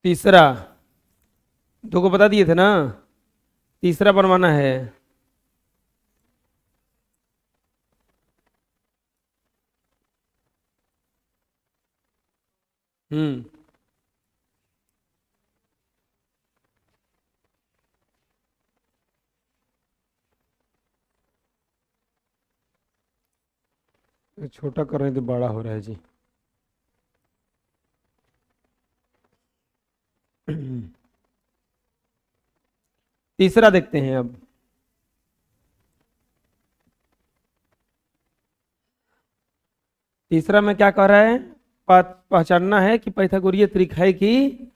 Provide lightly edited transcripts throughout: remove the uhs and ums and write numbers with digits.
तीसरा, दो को बता दिए थे ना, तीसरा बनवाना है। हम्म। छोटा कर रहे हैं तो बड़ा हो रहा है जी। तीसरा देखते हैं अब। तीसरा में क्या कह रहा है, पहचानना है कि पाइथागोरीय त्रिक है कि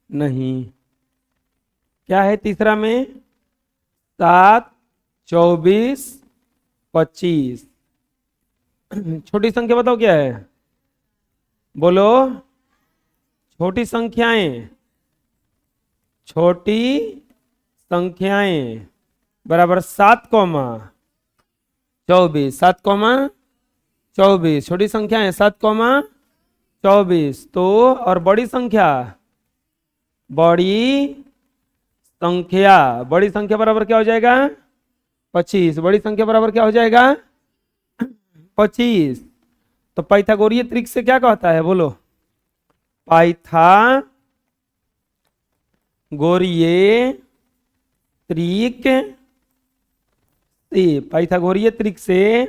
नहीं। क्या है तीसरा में? 7, 24, 25। छोटी संख्या बताओ क्या है, बोलो। छोटी संख्याएं, छोटी संख्याएं बराबर 7, 7, 24 छोटी संख्या है 7, 24 तो और बड़ी संख्या, बड़ी संख्या बराबर क्या हो जाएगा? 25। बड़ी संख्या बराबर क्या हो जाएगा? 25। तो पाइथागोरीय त्रिक से क्या कहता है, बोलो। पाइथागोरीय त्रिक पाइथागोरीय त्रिक से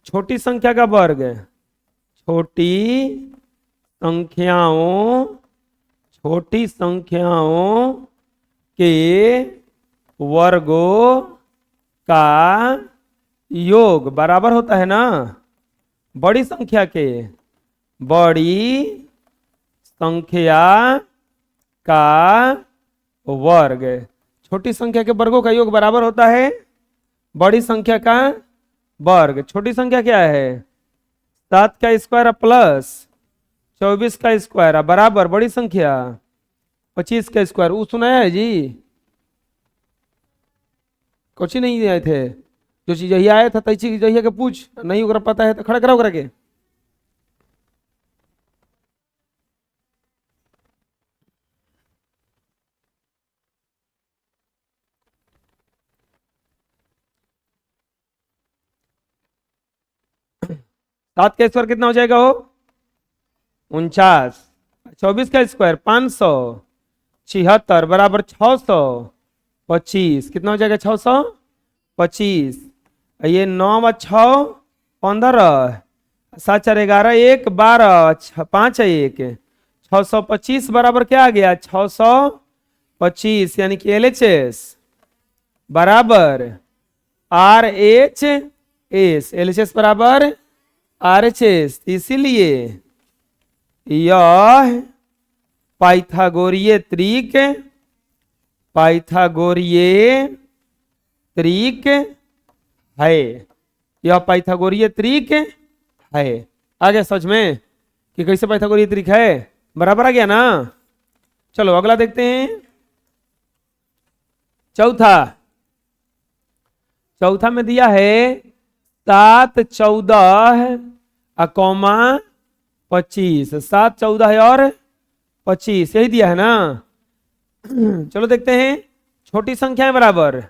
छोटी संख्या का वर्ग, छोटी संख्याओं के वर्गों का योग बराबर होता है ना बड़ी संख्या के, बड़ी संख्या का वर्ग। छोटी संख्या के वर्गों का योग बराबर होता है बड़ी संख्या का वर्ग। छोटी संख्या क्या है? 7 का स्क्वायर प्लस 24 का स्क्वायर बराबर बड़ी संख्या 25 का स्क्वायर। वो सुनाया है जी? कुछ ही नहीं आए थे, जो चीज यही आया था तई चीज यही के पूछ, नहीं ओकरा पता है तो खड़ा कराओ करा के। सात का स्क्वायर कितना हो जाएगा हो? 49। 24 का स्क्वायर 576 बराबर 625। कितना हो जाएगा? 625। ये 9 व 6 15, 7 4 11 1 12 5 1 625 बराबर क्या आ गया? 625 यानी कि LHS बराबर RHS। LHS बराबर RHS। इसीलिए यह पाइथागोरीय त्रिक है। यह पाइथागोरीय त्रिक है। आ गया समझ में कि कैसे पाइथागोरीय त्रिक है? बराबर आ गया ना। चलो अगला देखते हैं। चौथा में दिया है 7, 14 कौमा 25। 7, 14 और 25 यही दिया है ना। चलो देखते हैं। छोटी संख्याएं बराबर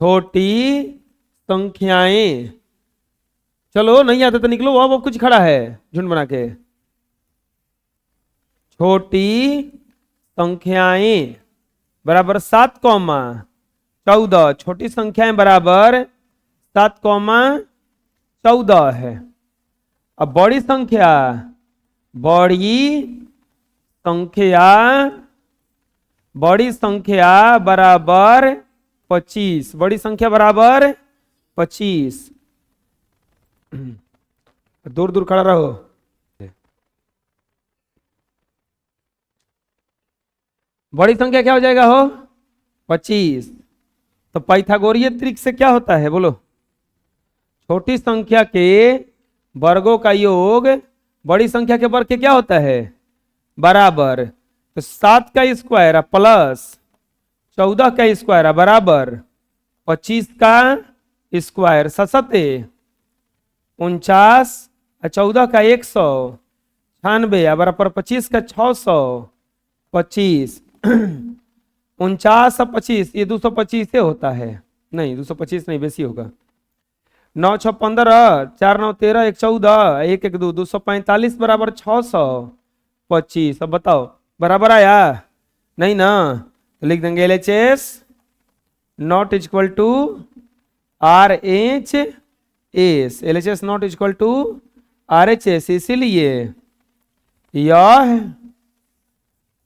छोटी संख्याएं। चलो नहीं आता तो निकलो, अब कुछ खड़ा है झुंड बना के। छोटी संख्याएं बराबर 7, 14। छोटी संख्याएं बराबर 7, 14 है। अब बड़ी संख्या बराबर 25। बड़ी संख्या बराबर 25। दूर दूर खड़ा रहो। बड़ी संख्या क्या हो जाएगा हो? 25। तो पाइथागोरीय त्रिक से क्या होता है, बोलो। छोटी संख्या के वर्गों का योग बड़ी संख्या के वर्ग के क्या होता है? बराबर। तो 7 का स्क्वायर प्लस 14 का स्क्वायर बराबर 25 का स्क्वायर। 7 49 14 का 196 बराबर 25 का 600 25 49 और 25, ये 225 से होता है। नहीं 225 नहीं, बेसी होगा। 9 6 15, 4 9 13, 1 14, 1 1 2, 245 बराबर 625। अब बताओ बराबर आया? नहीं ना, तो लिख देंगे LHS not equal to RHS। LHS not equal to RHS, इसीलिए यह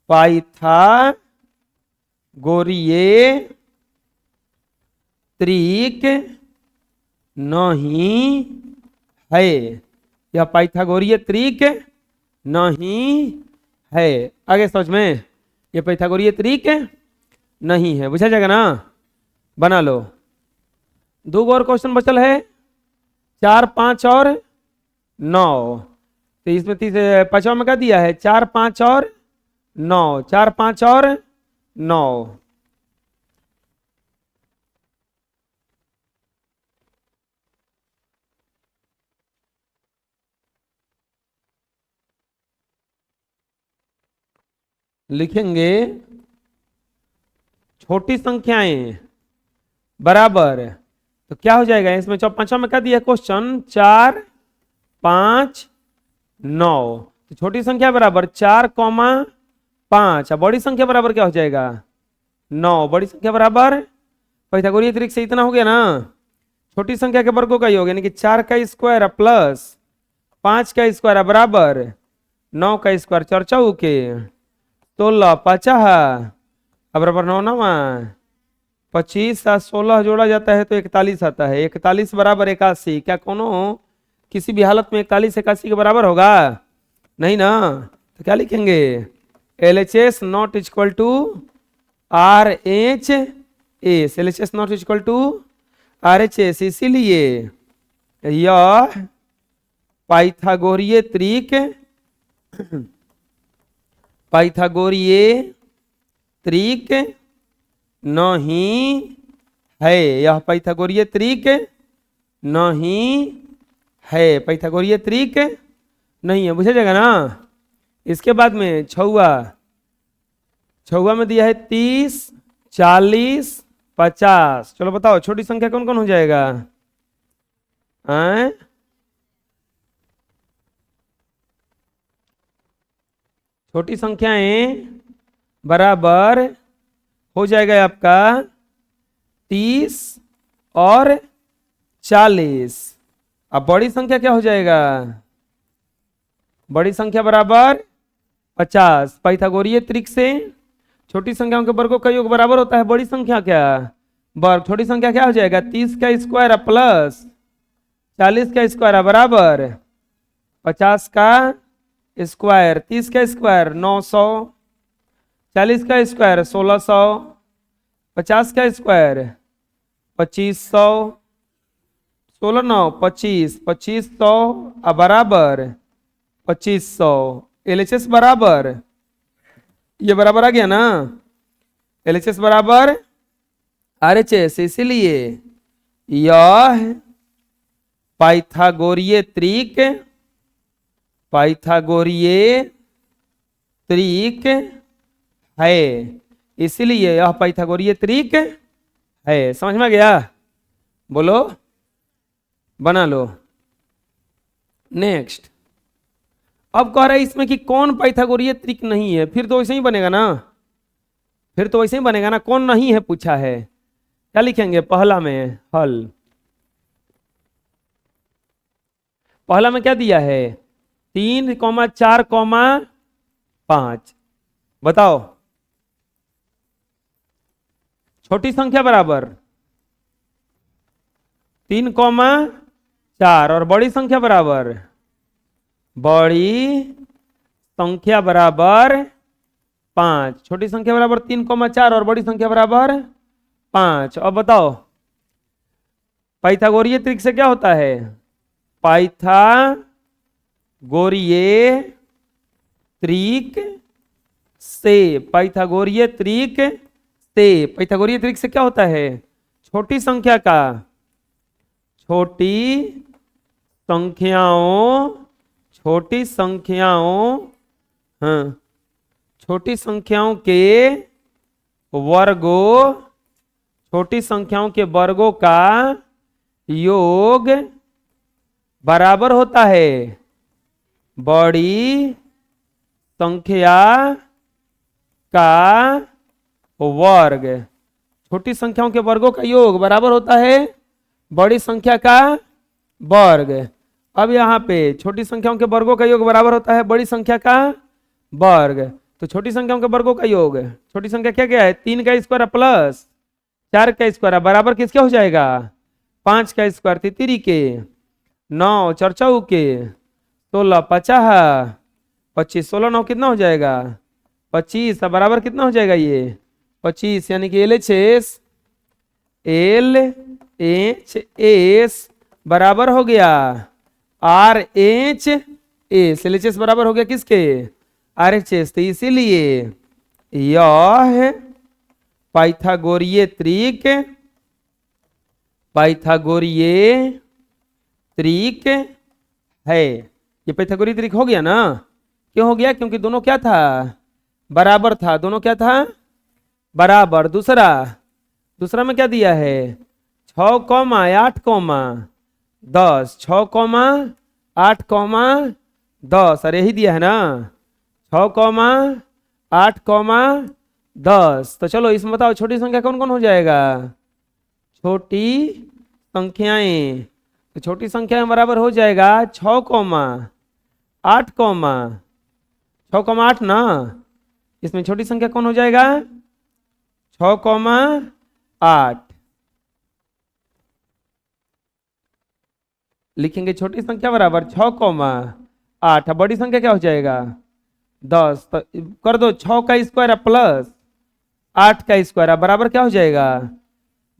पाइथागोरीय त्रिक नहीं है। यह पाइथागोरीय त्रिक नहीं है। आगे समझ में, यह पाइथागोरीय त्रिक नहीं है। बुझा जाएगा ना? बना लो। 2 और क्वेश्चन बचल है, 4 5 और 9। तो इसमें 5वां में क्या दिया है? 4 5 और 9, 4 5 और 9। लिखेंगे छोटी संख्याएं बराबर, तो क्या हो जाएगा इसमें? 5वां में क्या दिया क्वेश्चन? 4 5 9। तो छोटी संख्या बराबर 4 5, बड़ी संख्या बराबर क्या हो जाएगा? 9। बड़ी संख्या बराबर पाइथागोरीय त्रिक से इतना हो गया ना, छोटी संख्या के वर्गों का योग, यानी कि 4 का स्क्वायर प्लस 5 का स्क्वायर बराबर 9 का स्क्वायर, 4 4 के 16 50 बराबर 9 9, 25 और 16 जोड़ा जाता है तो 41 आता है। 41 बराबर 81। क्या कोनो किसी भी हालत में 41 81 के बराबर होगा? नहीं ना, तो क्या लिखेंगे? LHS not equal to RHS। LHS not equal to RHS, इसीलिए यह पाइथागोरीय त्रिक नहीं है। यह पाइथागोरीय त्रिक नहीं है। पाइथागोरीय त्रिक नहीं है। बुझा जाएगा ना? इसके बाद में छुआ में दिया है 30 40 50। चलो बताओ छोटी संख्या कौन कौन हो जाएगा? छोटी संख्याएं बराबर हो जाएगा आपका 30 और 40। अब बड़ी संख्या क्या हो जाएगा? बड़ी संख्या बराबर 50। पाइथागोरीय त्रिक से छोटी संख्याओं के वर्गों का योग बराबर होता है बड़ी संख्या क्या वर्ग। छोटी संख्या क्या हो जाएगा? 30 का स्क्वायर प्लस 40 का स्क्वायर बराबर 50 का स्क्वायर। 30 का स्क्वायर 900, 40 का स्क्वायर 1600, 50 का स्क्वायर 2500, 16 9 25, 2500 बराबर 2500। LHS बराबर, ये बराबर आ गया ना? LHS बराबर RHS, इसीलिए यह पाइथागोरीय त्रिक है। इसीलिए यह पाइथागोरीय त्रिक है। समझ में गया? बोलो, बना लो। नेक्स्ट, अब कह रहे हैं इसमें कि कौन पाइथागोरीय त्रिक नहीं है। फिर तो वैसे ही बनेगा ना, कौन नहीं है पूछा है। क्या लिखेंगे पहला में? हल। पहला में क्या दिया है? 3 4 5। बताओ छोटी संख्या बराबर 3 4 और बड़ी संख्या बराबर 5। छोटी संख्या बराबर 3 4 और बड़ी संख्या बराबर 5। अब बताओ पाइथागोरीय त्रिक से क्या होता है? पाइथागोरीय त्रिक से क्या होता है? छोटी संख्याओं छोटी संख्याओं के वर्गों छोटी संख्याओं के वर्गों का योग बराबर होता है बड़ी संख्या का वर्ग। छोटी संख्याओं के वर्गों का योग बराबर होता है बड़ी संख्या का वर्ग। अब यहाँ पे छोटी संख्याओं के वर्गों का योग बराबर होता है बड़ी संख्या का वर्ग। तो छोटी संख्याओं के वर्गों का योग, छोटी संख्या क्या क्या है, 3 का स्क्वायर प्लस 4 का स्क्वायर बराबर किसके हो जाएगा, 5 का स्क्वायर, तितरी के 9 चरचौ के 16 50 25 16 9 कितना हो जाएगा 25 बराबर कितना हो जाएगा ये 25, यानी कि LHS बराबर हो गया RHS। LHS बराबर हो गया किसके, RHS। तो इसीलिए यह पाइथागोरीय त्रिक है। ये पाइथागोरीय त्रिक हो गया ना, क्यों हो गया, क्योंकि दोनों क्या था, बराबर था, दोनों क्या था, बराबर। दूसरा में क्या दिया है 6, 8, 10, 6, 8, 10, अरे यही दिया है ना 6, 8, 10। तो चलो इसमें बताओ छोटी संख्या कौन कौन हो जाएगा, छोटी संख्याएं। तो छोटी संख्याएं बराबर हो जाएगा 6, 8, 6, 8 ना, इसमें छोटी संख्या कौन हो जाएगा 6, 8। लिखेंगे छोटी संख्या बराबर 6, 8। बड़ी संख्या क्या हो जाएगा 10। तो कर दो 6 का स्क्वायर प्लस 8 का स्क्वायर बराबर क्या हो जाएगा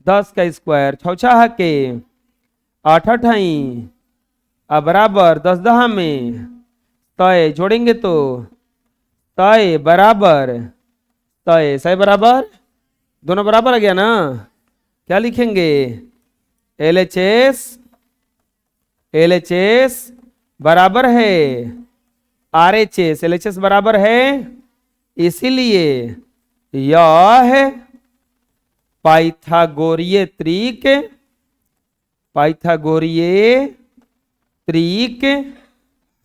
10 का स्क्वायर, 6 6 के 8 8 बराबर 10 10 में तय जोड़ेंगे तो तय बराबर तय, सही बराबर, दोनों बराबर आ गया ना। क्या लिखेंगे LHS बराबर है RHS, LHS बराबर है, इसीलिए यह पाइथागोरीय त्रिक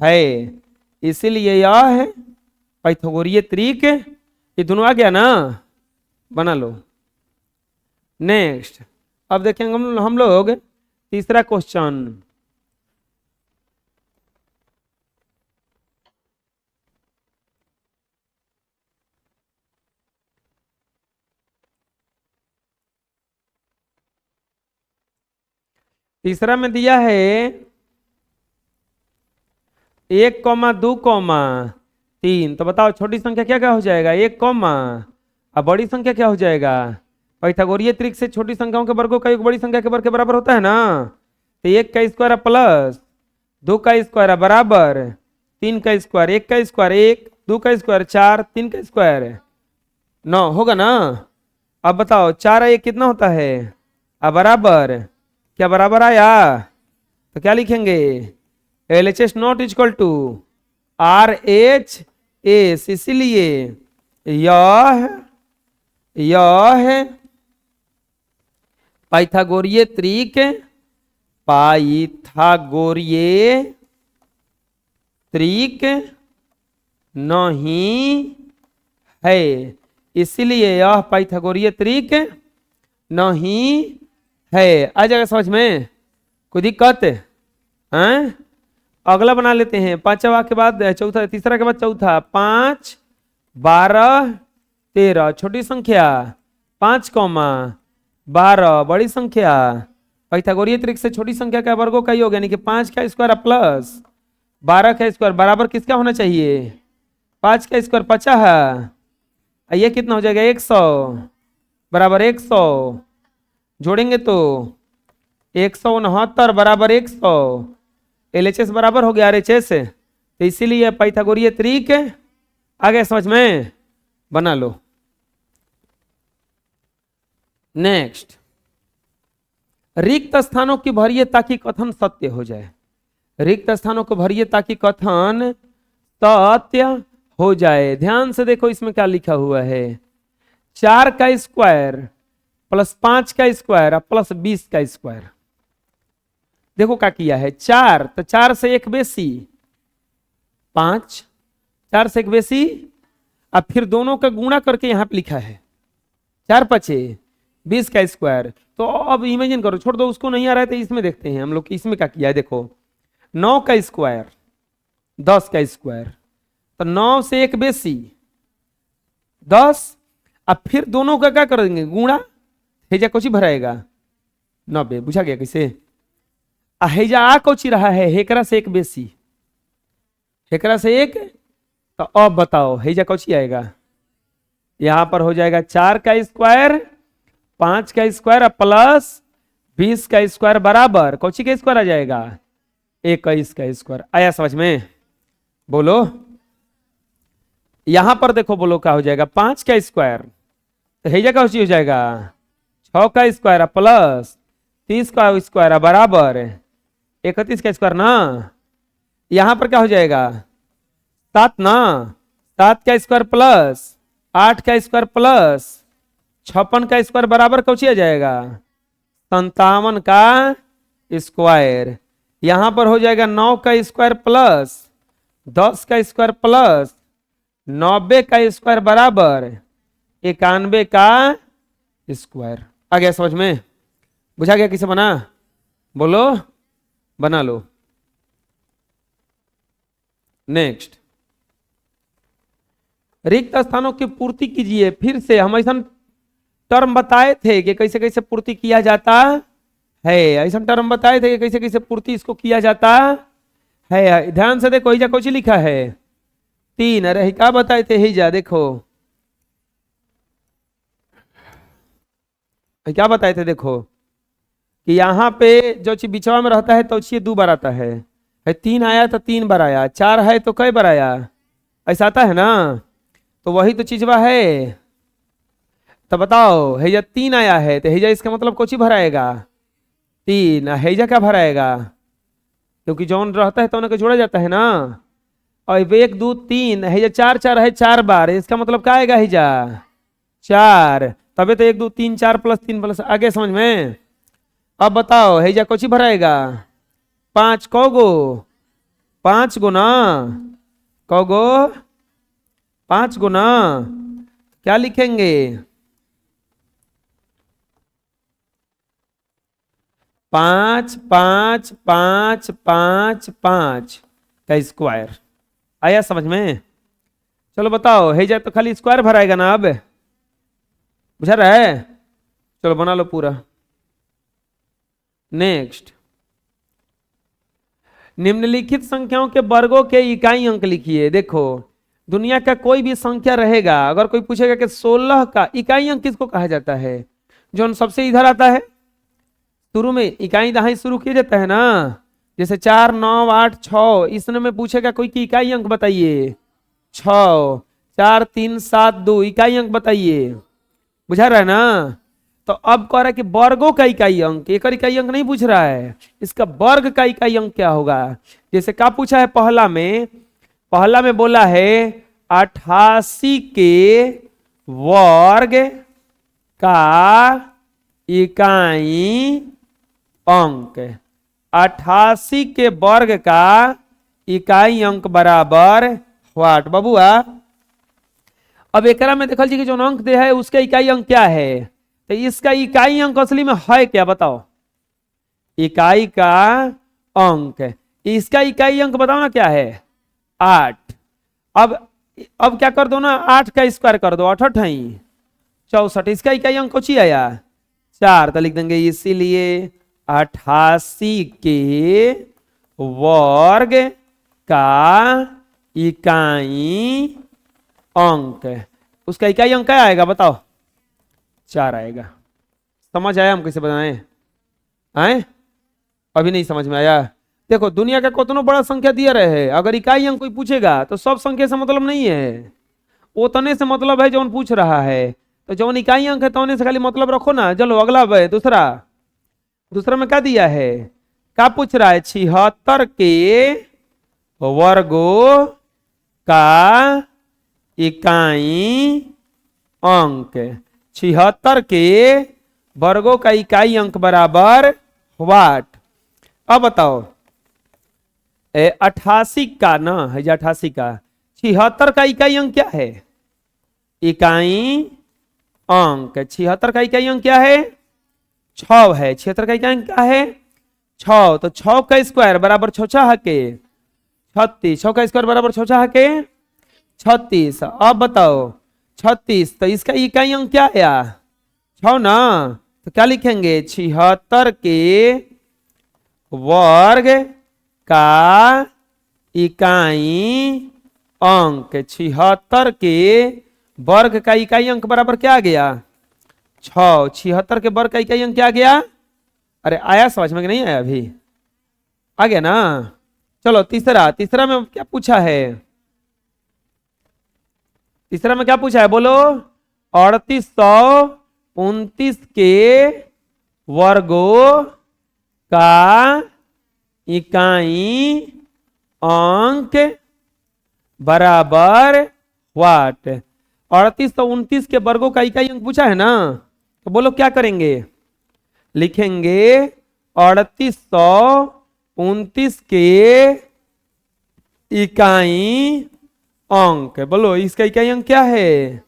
है। इसीलिए यह पाइथागोरीय त्रिक, ये दोनों आ गया ना, बना लो। नेक्स्ट अब देखेंगे हम लोग तीसरा क्वेश्चन। तीसरा में दिया है 1, 2, 3। तो बताओ छोटी संख्या क्या क्या हो जाएगा 1, अब बड़ी संख्या क्या हो जाएगा, पाइथागोरीय त्रिक से छोटी संख्याओं के वर्गों का योग बड़ी संख्या के वर्ग के बराबर होता है ना। तो 1 का स्क्वायर प्लस 2 का स्क्वायर बराबर 3 का स्क्वायर, 1 का स्क्वायर 1, 2 का स्क्वायर 4, 3 का स्क्वायर 9 होगा ना। अब बताओ 4 1 कितना होता है, अब बराबर, क्या बराबर आया, तो क्या लिखेंगे LHS not equal to RHS। इसीलिए यह पाइथागोरीय त्रिक नहीं है। इसलिए यह पाइथागोरीय त्रिक नहीं है। आ जाएगा समझ में, कोई दिक्कत है? अगला बना लेते हैं, 5वां के बाद चौथा, तीसरा के बाद चौथा, 5, 12, 13 छोटी संख्या, 5, 12 बड़ी संख्या। पाइथागोरीय त्रिक से छोटी संख्या का वर्गों का योग, यानी कि 5 का स्क्वायर प्लस 12 का स्क्वायर बराबर किसका होना चाहिए, 5 का स्क्वायर 50, ये कितना हो जाएगा 100 बराबर 100, जोड़ेंगे तो 169 बराबर 100। LHS बराबर हो गया RHS, तो इसीलिए पाइथागोरीय त्रिक आ गया समझ में, बना लो। नेक्स्ट, रिक्त स्थानों की भरिए ताकि कथन सत्य हो जाए। रिक्त स्थानों को भरिए ताकि कथन सत्य हो जाए। ध्यान से देखो इसमें क्या लिखा हुआ है, 4 का स्क्वायर प्लस 5 का स्क्वायर प्लस 20 का स्क्वायर। देखो क्या किया है, 4 तो 4 से एक बेसी 5, 4 से एक बेसी, अब फिर दोनों का गुणा करके यहां पे लिखा है 4 पचे 20 का स्क्वायर। तो अब इमेजिन करो, छोड़ दो उसको, नहीं आ रहा है तो इसमें देखते हैं हम लोग इसमें क्या किया है। देखो 9 का स्क्वायर 10 का स्क्वायर, तो 9 से एक बेसी 10, अब फिर दोनों का क्या करेंगे गुणा, हेजा कोची भराएगा 90। बुझा गया कैसे? हेजा आ कोची रहा है, हेकरा से एक बेसी, हेकरा से एक, तो अब बताओ हेजा कोची आएगा, यहां पर हो जाएगा 4 का स्क्वायर 5 का स्क्वायर प्लस 20 का स्क्वायर बराबर कोची का स्क्वायर आ जाएगा 21 का स्क्वायर। आया समझ में? बोलो यहां पर देखो, बोलो क्या हो जाएगा, 5 का स्क्वायर तो हेजा का हो जाएगा 6 का स्क्वायर प्लस 30 का स्क्वायर बराबर 31 का स्क्वायर ना। यहां पर क्या हो जाएगा 7 ना, 7 का स्क्वायर प्लस 8 का स्क्वायर प्लस 56 का स्क्वायर बराबर कौची आ जाएगा 57 का स्क्वायर। यहां पर हो जाएगा 9 का स्क्वायर प्लस 10 का स्क्वायर प्लस 90 का स्क्वायर बराबर 91 का स्क्वायर। आ गया समझ में? बुझा गया किसे बना? बोलो बना लो। नेक्स्ट, रिक्त स्थानों की पूर्ति कीजिए। फिर से हम ऐसा टर्म बताए थे कि कैसे कैसे पूर्ति किया जाता है, ऐसा टर्म बताए थे कि कैसे कैसे पूर्ति इसको किया जाता है। ध्यान से देखो, हिजा कुछ लिखा है 3, अरे क्या बताए थे हिजा, देखो क्या बताए थे, देखो कि यहाँ पे जो चीज बिचवा में रहता है तो चीज 2 बार आता है, 3 आया तो 3 बार आया, 4 है तो कई बार आया, ऐसा आता है ना। तो वही तो चीजवा है। तो बताओ हेजा 3 आया है तो हेजा इसका मतलब कोची भराएगा 3, हेजा क्या भराएगा, क्योंकि जौन रहता है तो उन्हें जोड़ा जाता है ना। और 1 2 3 हेजा 4 4 है 4 बार, इसका मतलब क्या आएगा हेजा 4, तबे तो 1 2 3 4 प्लस 3 प्लस। आगे समझ में? अब बताओ हेजा कोची भराएगा 5, कौगो 5 गो ना, कौगो 5 गो ना। क्या लिखेंगे 5 5 5 5 5 का स्क्वायर। आया समझ में? चलो बताओ हेजा तो खाली स्क्वायर भराएगा ना, अब बुझा रहा है? चलो बना लो पूरा। नेक्स्ट, निम्नलिखित संख्याओं के वर्गों के इकाई अंक लिखिए। देखो दुनिया का कोई भी संख्या रहेगा, अगर कोई पूछेगा कि 16 का इकाई अंक किसको कहा जाता है, जो सबसे इधर आता है शुरू में इकाई दहाई शुरू किया जाता है ना, जैसे 4 9 8 6, इसमें में पूछेगा कोई की इकाई अंक बताइए 6, 4 3 7 2 इकाई अंक बताइए। बुझा रहा है ना? तो अब कह रहा है कि वर्गों का इकाई अंक, एक इकाई अंक नहीं पूछ रहा है, इसका वर्ग का इकाई अंक क्या होगा। जैसे क्या पूछा है पहला में बोला है 88 के वर्ग का इकाई अंक, 88 के वर्ग का इकाई अंक बराबर व्हाट बबुआ। अब एकरा में देखल जी कि जो अंक दे है उसका इकाई अंक क्या है, तो इसका इकाई अंक असली में है क्या बताओ, इकाई का अंक, इसका इकाई अंक बताओ ना क्या है 8। अब क्या कर दो ना 8 का स्क्वायर कर दो 8 8 64, इसका इकाई अंक कुछ ही आया 4, तो लिख देंगे इसीलिए 88 के वर्ग का इकाई अंक, उसका इकाई अंक क्या आएगा बताओ 4 आएगा। समझ आया हम कैसे बनाएं? आए अभी नहीं समझ में आया? देखो दुनिया का कितना बड़ा संख्या दिया रहे है, अगर इकाई अंक कोई पूछेगा तो सब संख्या से मतलब नहीं है, उतने से मतलब है जौन पूछ रहा है। तो जौन इकाई अंक है तो से खाली मतलब रखो ना। चलो अगला दूसरा में क्या दिया है, क्या पूछ रहा है 76 के वर्गों का इकाई अंक। 76 के वर्गों का इकाई अंक बराबर वाट। अब बताओ 88 का ना है, 88 का 76 का इकाई अंक क्या है? इकाई अंक। 76 का इकाई अंक क्या है? 6 है। 76 का इकाई अंक क्या है? 6। तो 6 का स्क्वायर बराबर 6 के 36। 6 का स्क्वायर बराबर 6 के 36। अब बताओ 36, तो इसका इकाई अंक क्या आया? 6 ना। तो क्या लिखेंगे? 76 के वर्ग का इकाई अंक। 76 के वर्ग का इकाई अंक बराबर क्या आ गया? 6। 76 के वर्ग का इकाई अंक क्या आ गया? अरे आया समझ में कि नहीं आया? अभी आ गया ना। चलो तीसरा। तीसरा में क्या पूछा है? तीसरा में क्या पूछा है बोलो? 3829 के वर्गों का इकाई अंक बराबर वाट। 3829 के वर्गों का इकाई अंक पूछा है ना, तो बोलो क्या करेंगे? लिखेंगे 3829 के इकाई अंक। बोलो इसका इकाई अंक क्या है?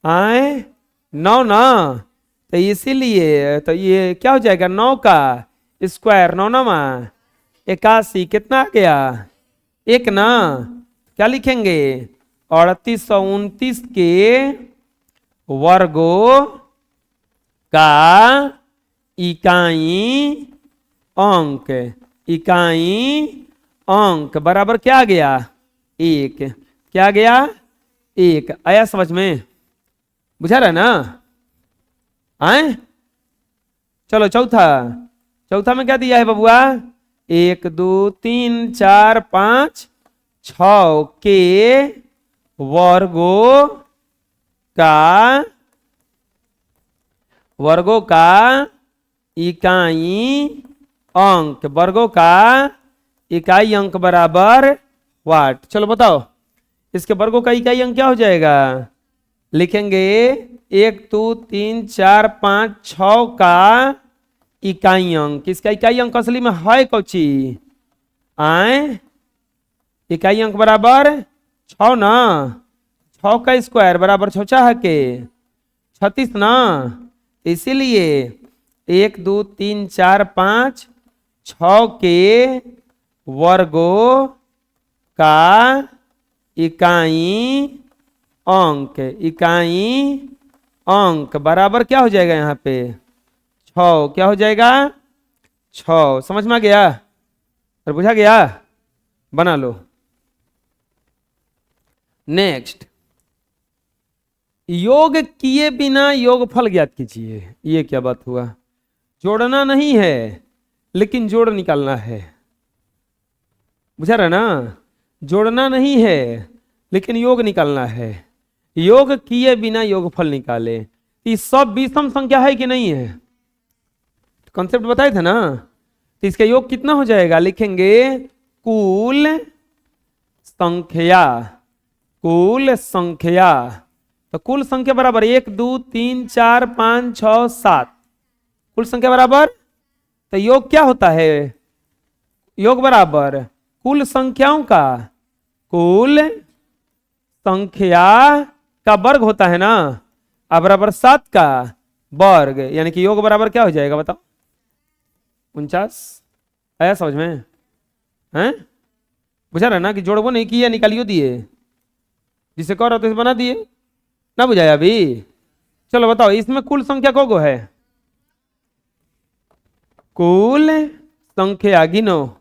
आए 9 ना। तो इसीलिए तो ये क्या हो जाएगा? 9 का स्क्वायर 9 नमा 81। कितना आ गया? 1 ना। क्या लिखेंगे? 3829 के वर्गों का इकाई अंक। इकाई अंक बराबर क्या आ गया? 1। क्या आ गया? 1। आया समझ में? बुझा रहा है ना? आए चलो चौथा। चौथा में क्या दिया है बबुआ? 1 2 3 4 5 6 के वर्गों का इकाई अंक। वर्गों का इकाई अंक बराबर वाट। चलो बताओ इसके वर्गों का इकाई अंक क्या हो जाएगा? लिखेंगे 1 2 3 4 5 6 का इकाई अंक। इसका इकाई अंक असली में है कौची? आए इकाई अंक बराबर 6 ना। 6 का स्क्वायर बराबर 6 के 36 ना। इसीलिए 1 2 3 4 5 6 के वर्गों का इकाई अंक। इकाई अंक बराबर क्या हो जाएगा? यहाँ पे 6। क्या हो जाएगा? 6। समझ में आ गया और बुझा गया? बना लो। नेक्स्ट, योग किए बिना योगफल ज्ञात कीजिए। ये क्या बात हुआ? जोड़ना नहीं है लेकिन जोड़ निकालना है। बुझा रहा ना? जोड़ना नहीं है लेकिन योग निकालना है। योग किए बिना योगफल निकाले। ये सब विषम संख्या है कि नहीं है? कॉन्सेप्ट बताए थे ना। तो इसका योग कितना हो जाएगा? लिखेंगे कुल संख्या। कुल संख्या। तो कुल संख्या बराबर 1 2 3 4 5 6 7। कुल संख्या बराबर, तो योग क्या होता है? योग बराबर कुल संख्याओं का कुल संख्या का वर्ग होता है ना, अब बराबर 7 का वर्ग। यानी कि योग बराबर क्या हो जाएगा बताओ? 49। आया समझ में? हैं? बुझा रहा ना कि जोड़बो नहीं किया निकालियो दिए। जिसे कह रहा तो बना दिए ना। बुझाया अभी? चलो बताओ इसमें कुल संख्या को है? कुल संख्या गिनो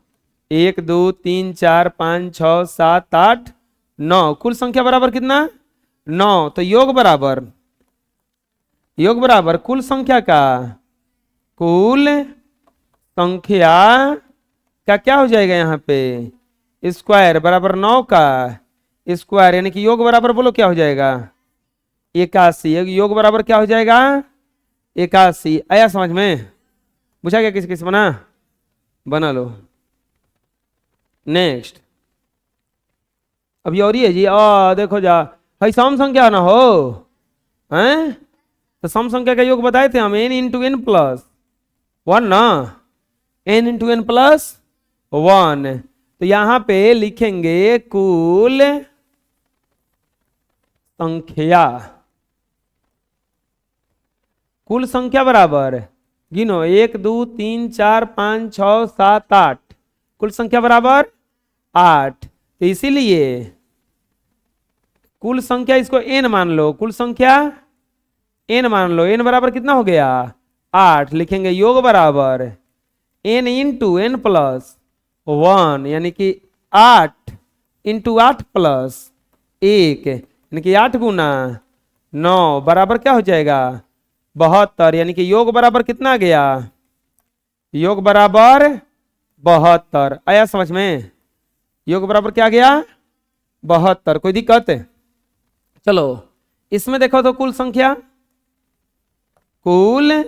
1 2 3 4 5 6 7 8 9। कुल संख्या बराबर कितना? 9। तो योग बराबर कुल संख्या का कुल संख्या का क्या हो जाएगा? यहाँ पे स्क्वायर बराबर 9 का स्क्वायर। यानी कि योग बराबर बोलो क्या हो जाएगा? 81। योग बराबर क्या हो जाएगा? 81। आया समझ में? पूछा गया किसी किसी बना लो। नेक्स्ट, अभी और ही है जी। देखो जा भाई सम संख्या ना हो हैं, तो सम संख्या का योग बताए थे हम, n into n plus one ना, n into n plus one. तो यहां पे लिखेंगे कुल संख्या, कुल संख्या बराबर, गिनो 1 2 3 4 5 6 7 8, कुल संख्या बराबर 8। तो इसीलिए कुल संख्या इसको n मान लो, कुल संख्या n मान लो, n बराबर कितना हो गया 8, लिखेंगे योग बराबर n into n plus one, यानी कि 8 इंटू 8 प्लस 1, यानी कि 8 गुना 9 बराबर क्या हो जाएगा 72, यानी कि योग बराबर कितना आ गया, योग बराबर 72। आया समझ में, योग बराबर क्या आ गया 72। कोई दिक्कत है? चलो इसमें देखो तो कुल संख्या, कुल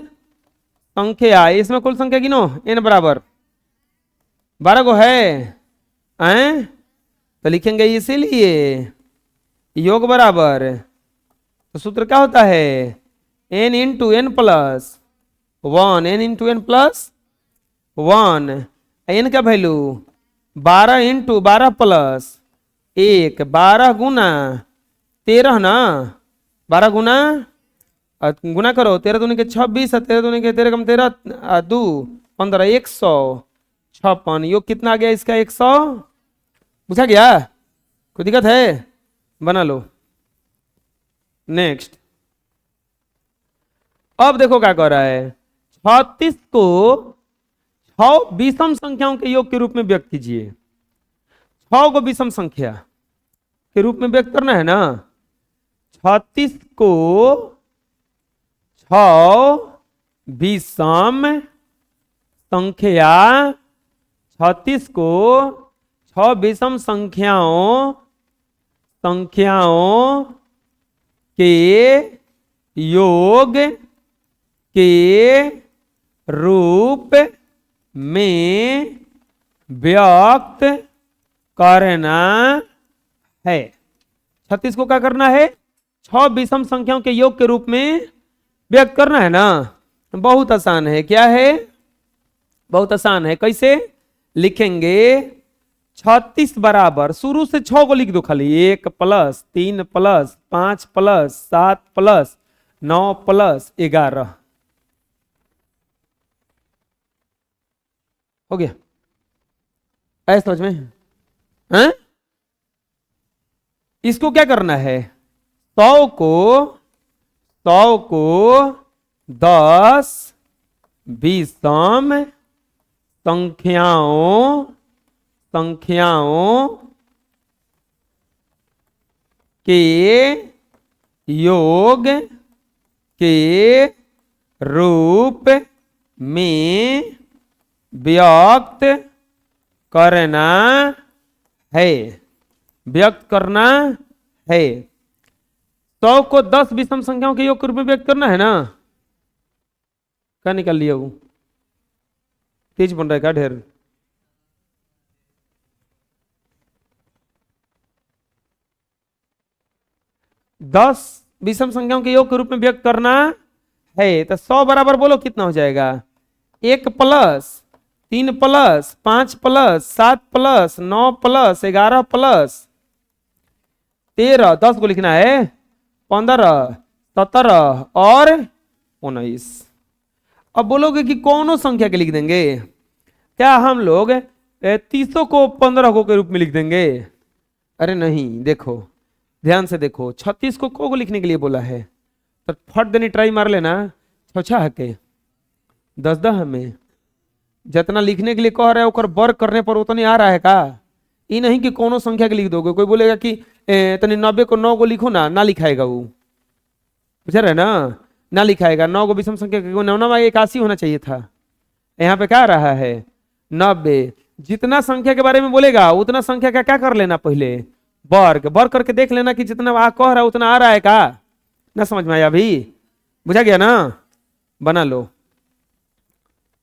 संख्या, इसमें कुल संख्या गिनो, n बराबर 12 को है हैं? तो लिखेंगे इसीलिए योग बराबर, तो सूत्र क्या होता है n into n plus one, n into n plus one, एन का वैल्यू 12 इंटू 12 प्लस 1, 12 गुना 13 ना, 12 गुना गुना करो, 13 दूनी के 26, 13 दूनी के 13 कम 13 2 15, 156, योग कितना आ गया इसका 100, पूछा गया? कोई दिक्कत है? बना लो। नेक्स्ट, अब देखो क्या कर रहा है, 36 को 6 विषम संख्याओं के योग के रूप में व्यक्त कीजिए। 6 को विषम संख्या के रूप में व्यक्त करना है ना, 36 को 6 विषम संख्या, 36 को 6 विषम संख्याओं के योग के रूप में व्यक्त करना है। 36 को क्या करना है, 6 विषम संख्याओं के योग के रूप में व्यक्त करना है ना, बहुत आसान है। क्या है? बहुत आसान है। कैसे लिखेंगे, 36 बराबर, शुरू से 6 को लिख दो खाली, 1 plus 3 plus 5 plus 7 plus 9 plus 11, हो गया। ऐसा समझ में हैं? इसको क्या करना है, 100 को 10 विषम संख्याओं के योग के रूप में व्यक्त करना है, व्यक्त करना है। 100 को 10 विषम संख्याओं के योग के रूप में व्यक्त करना है ना, क्या निकाल लिया वो, तेज बन रहा है क्या ढेर? दस विषम संख्याओं के योग के रूप में व्यक्त करना है, तो 100 बराबर बोलो कितना हो जाएगा, 1 plus 3 plus 5 plus 7 plus 9 plus 11 plus 13, 10 को लिखना है, 15 17 और 19। अब बोलोगे कि कौनों संख्या के लिख देंगे क्या हम लोग, 30 को 15 को के रूप में लिख देंगे? अरे नहीं, देखो ध्यान से देखो, 36 को लिखने के लिए बोला है, तो फट देने ट्राई मार लेना, 6 हके 10 हमें जितना लिखने के लिए कह रहा है ओकर वर्क करने पर उतना आ रहा है का? ये नहीं कि कोनो संख्या के लिख दोगे। कोई बोलेगा कि तनी 90 को 9 को लिखो ना लिखाएगा वो, पूछा रहे ना लिखाएगा। 9 को विषम संख्या 81 होना चाहिए था, यहाँ पे क्या रहा है 90। जितना संख्या के बारे में बोलेगा उतना संख्या का क्या कर लेना, पहले वर्ग करके देख लेना कि जितना कह रहा है उतना आ रहा है का, ना समझ में आया? अभी बुझा गया ना? बना लो।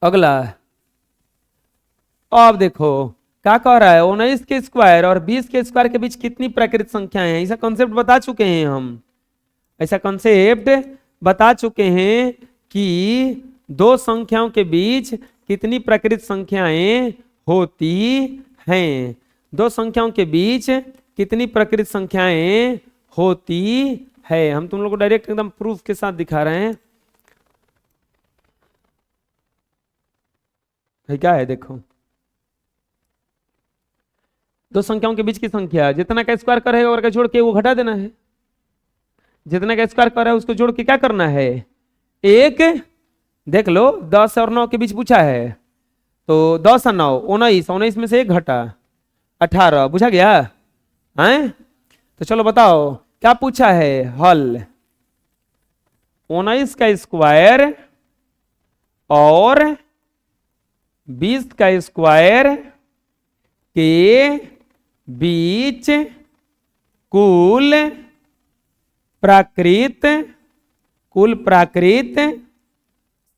अगला, अब देखो क्या कह रहा है 19 के स्क्वायर और 20 के स्क्वायर के बीच कितनी प्राकृत संख्याएं हैं, ऐसा कॉन्सेप्ट बता चुके हैं हम। ऐसा कॉन्सेप्ट बता चुके हैं कि दो संख्याओं के बीच कितनी प्राकृत संख्याएं होती हैं। दो संख्याओं के बीच कितनी प्राकृत संख्याएं होती है। हम तुम लोग को डायरेक्ट एकदम प्रूफ के साथ दिखा रहे हैं। भाई क्या है, देखो दो संख्याओं के बीच की संख्या जितना का स्क्वायर करेगा और का जोड़ के वो घटा देना है। जितना का स्क्वायर कर रहा है उसको जोड़ के क्या करना है, एक, देख लो 10 और 9 के बीच पूछा है, तो 10 और 9 19, 19 में से एक घटा 18, बुझा गया है। तो चलो बताओ क्या पूछा है, हल 19 का स्क्वायर और 20 का स्क्वायर के बीच कुल प्राकृत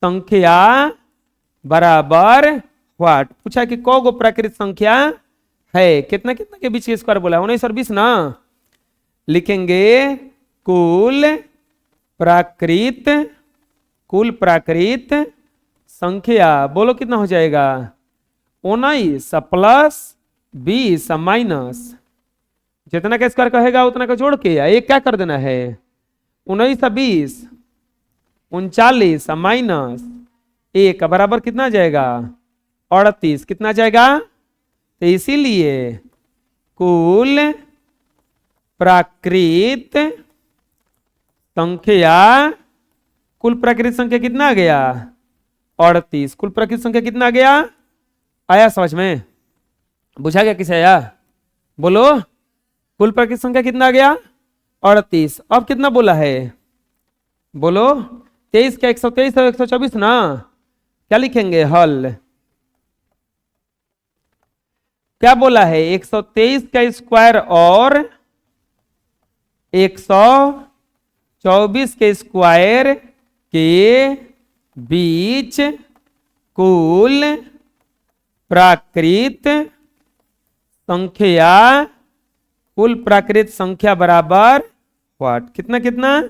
संख्या बराबर व्हाट। पूछा कि कौ गो प्राकृत संख्या है, कितना कितना के बीच के स्क्वायर बोला 19 और 20 ना। लिखेंगे कुल प्राकृत संख्या, बोलो कितना हो जाएगा 19 प्लस 20 माइनस, जितना का स्क्वायर कहेगा उतना का जोड़ के एक क्या कर देना है 19 20 39 माइनस एक बराबर कितना जाएगा 38, कितना जाएगा। तो इसीलिए कुल प्राकृत संख्या कितना आ गया 38। कुल प्राकृत संख्या कितना आ गया, आया समझ में, बुझा गया किसे आया, बोलो। कुल प्राकृत संख्या कितना आ गया 38। अब कितना बोला है, बोलो 23 का 123 और 124 ना। क्या लिखेंगे, हल क्या बोला है 123 का स्क्वायर और 124 के स्क्वायर के बीच कुल प्राकृत संख्या बराबर व्हाट, कितना कितना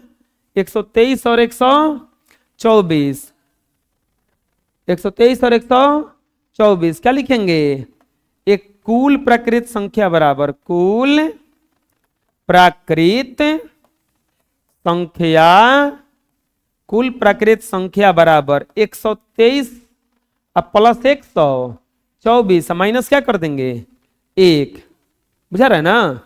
123 और 124, 123 और 124 क्या लिखेंगे, एक कुल प्राकृत संख्या बराबर कुल प्राकृत संख्या बराबर 123 प्लस 124 माइनस क्या कर देंगे 1, बुझा रहा है ना।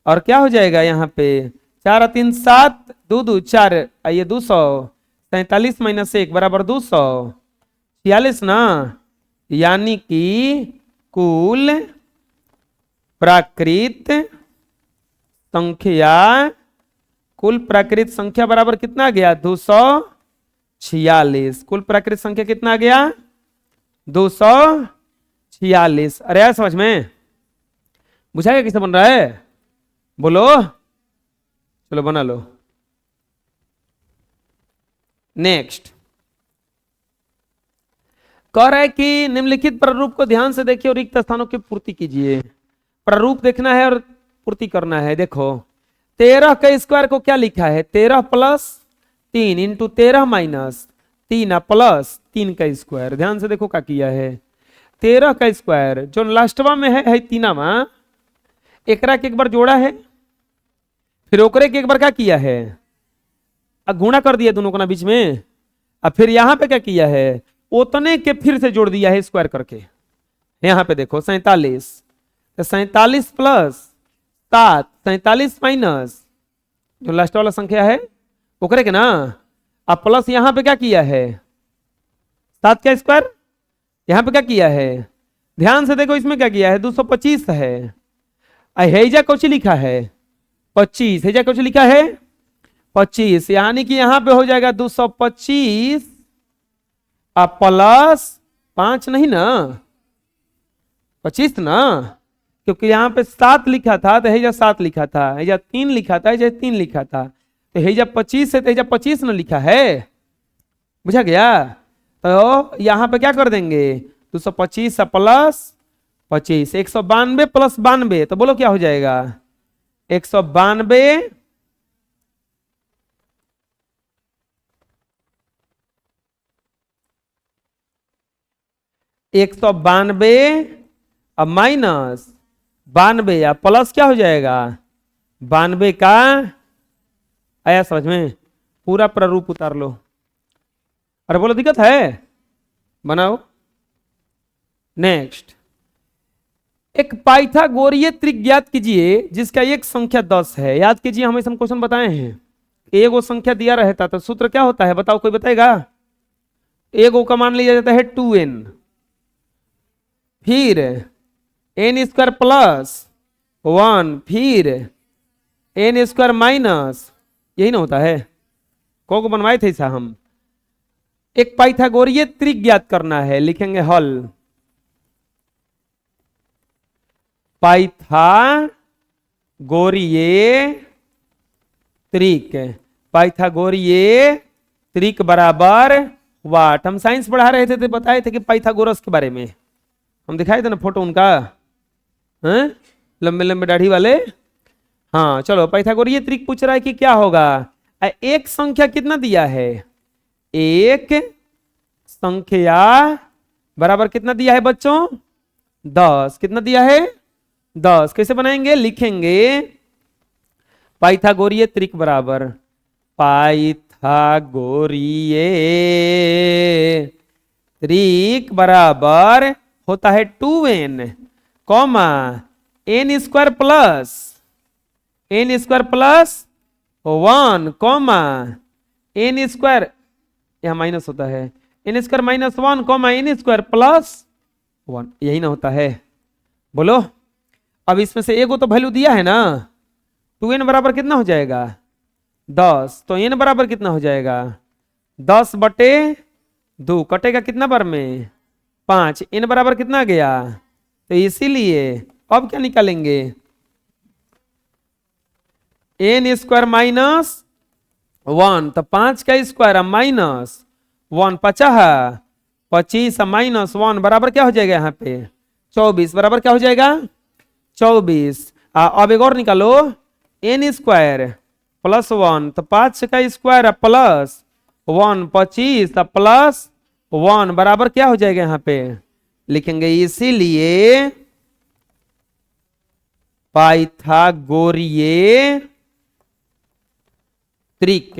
और क्या हो जाएगा यहाँ पे 4 3 7 2 2 4, आइए 247 माइनस 1 बराबर 246 ना। यानी कि कुल प्राकृत संख्या बराबर कितना गया 246। कुल प्राकृत संख्या कितना आ गया 246। अरे यार समझ में, बुझाएगा किसे बन रहा है, बोलो, चलो बना लो। नेक्स्ट कह रहा है कि निम्नलिखित प्रारूप को ध्यान से देखिए और रिक्त स्थानों की पूर्ति कीजिए। प्रारूप देखना है और पूर्ति करना है। देखो 13 का स्क्वायर को क्या लिखा है 13 प्लस 3 इंटू 13 माइनस 3 प्लस 3 का स्क्वायर। ध्यान से देखो क्या किया है 13 का स्क्वायर जो लास्टवा में है तीनावा, एकरा के एक बार जोड़ा है, फिर ओकरे के एक बार क्या किया है गुणा कर दिया दोनों को ना बीच में, अब फिर यहां पे क्या किया है उतने के फिर से जोड़ दिया है स्क्वायर करके। यहां पे देखो 47, 47 प्लस 7, 47 माइनस जो लास्ट वाला संख्या है ओकरे के ना, अब प्लस यहां पे क्या किया है 7 का स्क्वायर, यहां पे क्या किया है ध्यान से देखो इसमें क्या किया है 225 है। हेजा कौची लिखा है 25, हेजा कौची लिखा है 25, यानी कि यहां पे हो जाएगा 225 प्लस 5 नहीं ना 25 ना, क्योंकि यहां पे 7 लिखा था तो हेजा 7 लिखा था, हेजा 3 लिखा था, हेजा 3 लिखा था, तो हेजा 25 से तो हेजा 25 ना लिखा है, बुझा गया। तो यहां पे क्या कर देंगे 225 प्लस 25। 192 प्लस 92 तो बोलो क्या हो जाएगा? 192 192 अब माइनस 92 या प्लस क्या हो जाएगा? 92 का, आया समझ में? पूरा प्रारूप उतार लो। अरे बोलो दिक्कत है? बनाओ। नेक्स्ट, एक पाइथागोरीय त्रिक ज्ञात कीजिए जिसका एक संख्या 10 है। याद कीजिए, हमें क्वेश्चन बताए हैं, एगो संख्या दिया रहता तो सूत्र क्या होता है? बताओ, कोई बताएगा? एगो का मान लिया जाता है 2n, फिर n स्क्वायर प्लस 1, फिर n स्क्वायर माइनस, यही ना होता है? को बनवाए थे ऐसा हम। एक पाइथागोरीय त्रिक ज्ञात करना है, लिखेंगे हल। पाइथागोरीय त्रिक, पाइथागोरीय त्रिक बराबर वाट। हम साइंस पढ़ा रहे थे तो बताए थे कि पाइथागोरस के बारे में, हम दिखाए थे ना फोटो उनका, लंबे लंबे दाढ़ी वाले। हाँ चलो, पाइथागोरीय त्रिक पूछ रहा है कि क्या होगा। एक संख्या कितना दिया है? एक संख्या बराबर कितना दिया है बच्चों? 10। कितना दिया है? 10। कैसे बनाएंगे? लिखेंगे पाइथागोरीय त्रिक बराबर, पाइथागोरीय त्रिक बराबर होता है 2n comma n square plus 1 comma n square, यहां माइनस होता है, n square minus 1 comma n square plus 1, यही ना होता है? बोलो। अब इसमें से एगो तो वैल्यू दिया है ना, 2n बराबर कितना हो जाएगा? 10। तो n बराबर कितना हो जाएगा? 10/2 कटेगा कितना बार में? 5। n बराबर कितना गया? तो इसीलिए अब क्या निकालेंगे? n स्क्वायर माइनस 1, तो 5 का स्क्वायर माइनस 1 50, 25 माइनस 1 बराबर क्या हो जाएगा? यहाँ पे 24 बराबर क्या हो जाएगा? 24। अब एक और निकालो, n स्क्वायर प्लस 1, तो 5 का स्क्वायर प्लस 1, 25 प्लस 1 बराबर क्या हो जाएगा? यहाँ पे लिखेंगे इसीलिए पाइथागोरीय त्रिक,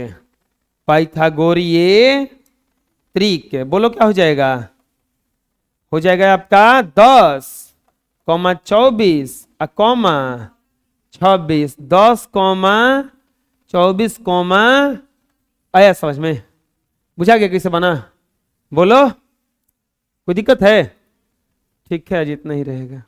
पाइथागोरीय त्रिक। बोलो क्या हो जाएगा? हो जाएगा आपका 10 कॉमा 24 कॉमा 26, 10 कॉमा 24 कॉमा, आया समझ में? बुझा गया कैसे बना? बोलो, कोई दिक्कत है? ठीक है, आज इतना ही रहेगा।